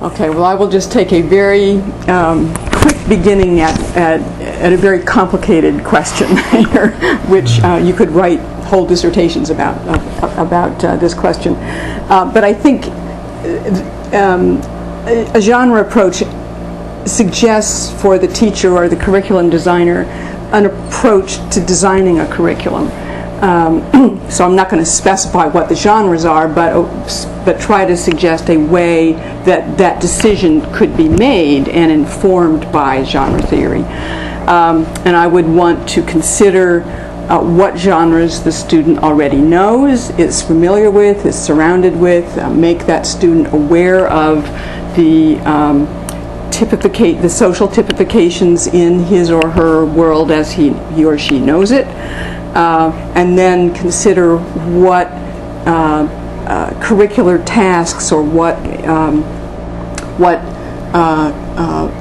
Okay, well, I will just take a very quick beginning at a very complicated question here, which you could write whole dissertations about this question. But I think a genre approach suggests for the teacher or the curriculum designer an approach to designing a curriculum. So I'm not going to specify what the genres are, but try to suggest a way that that decision could be made and informed by genre theory. And I would want to consider what genres the student already knows, is familiar with, is surrounded with, make that student aware of the the social typifications in his or her world as he or she knows it. And then consider what curricular tasks or what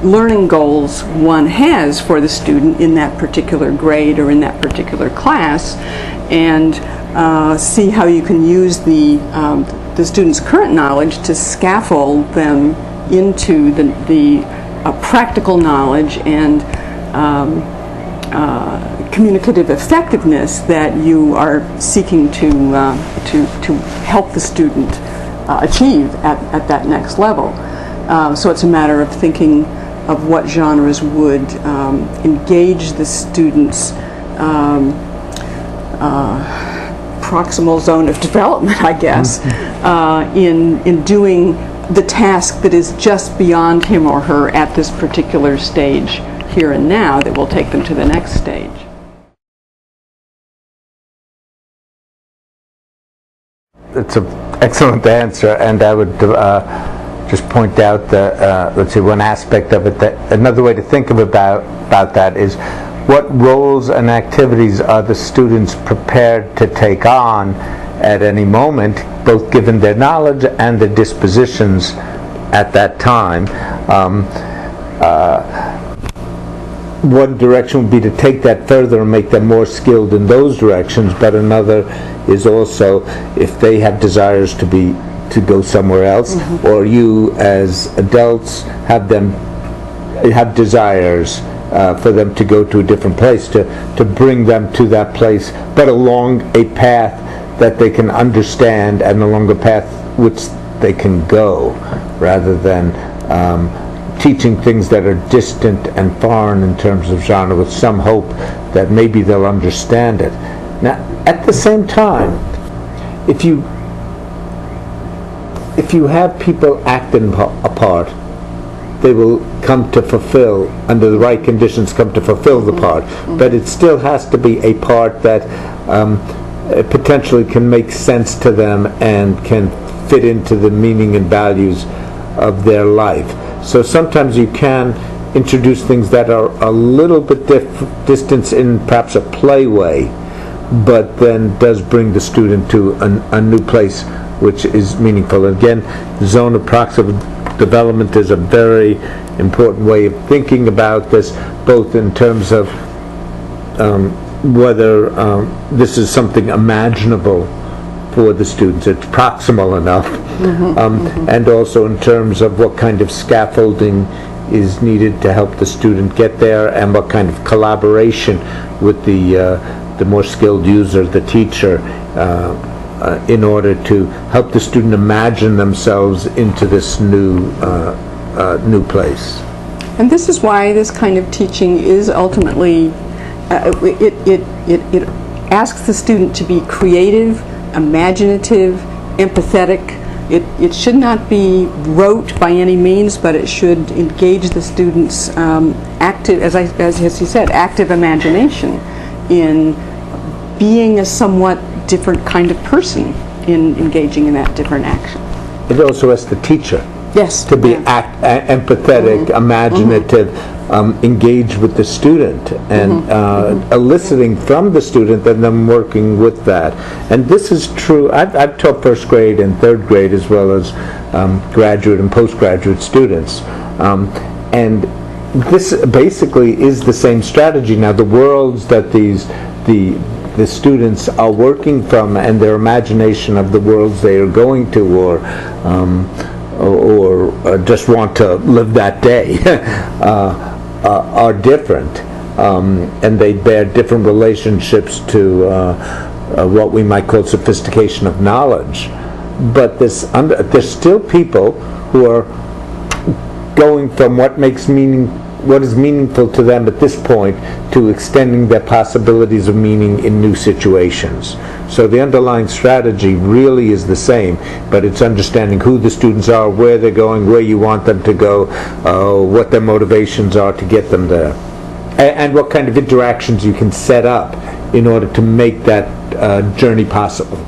learning goals one has for the student in that particular grade or in that particular class, and see how you can use the student's current knowledge to scaffold them into the practical knowledge and communicative effectiveness that you are seeking to help the student achieve at that next level. So it's a matter of thinking of what genres would engage the student's proximal zone of development, I guess, in doing the task that is just beyond him or her at this particular stage here and now that will take them to the next stage. It's an excellent answer, and I would just point out that, let's see, one aspect of it, that another way to think about that is what roles and activities are the students prepared to take on at any moment, both given their knowledge and their dispositions at that time. One direction would be to take that further and make them more skilled in those directions, but another is also if they have desires to go somewhere else, or you as adults have desires for them to go to a different place, to bring them to that place, but along a path that they can understand and along a path which they can go, rather than teaching things that are distant and foreign in terms of genre with some hope that maybe they'll understand it. Now, at the same time, if you have people acting a part, they will come to fulfill, under the right conditions, come to fulfill the part. But it still has to be a part that potentially can make sense to them and can fit into the meaning and values of their life. So sometimes you can introduce things that are a little bit distant in perhaps a play way, but then does bring the student to a new place which is meaningful. Again, the zone of proximal development is a very important way of thinking about this, both in terms of whether this is something imaginable for the students, it's proximal enough, and also in terms of what kind of scaffolding is needed to help the student get there, and what kind of collaboration with the more skilled user, the teacher, in order to help the student imagine themselves into this new place. And this is why this kind of teaching is ultimately, it asks the student to be creative, imaginative, empathetic. It should not be rote by any means, but it should engage the student's active, as he said, active imagination in being a somewhat different kind of person in engaging in that different action. It also asks the teacher to be empathetic, imaginative, engaged with the student, and eliciting from the student and then working with that. And this is true. I've taught first grade and third grade as well as graduate and postgraduate students. And this basically is the same strategy. Now, the worlds that the students are working from and their imagination of the worlds they are going to, or just want to live that day are different, and they bear different relationships to what we might call sophistication of knowledge. But there's still people who are going from what is meaningful to them at this point to extending their possibilities of meaning in new situations. So the underlying strategy really is the same, but it's understanding who the students are, where they're going, where you want them to go, what their motivations are to get them there, and what kind of interactions you can set up in order to make that journey possible.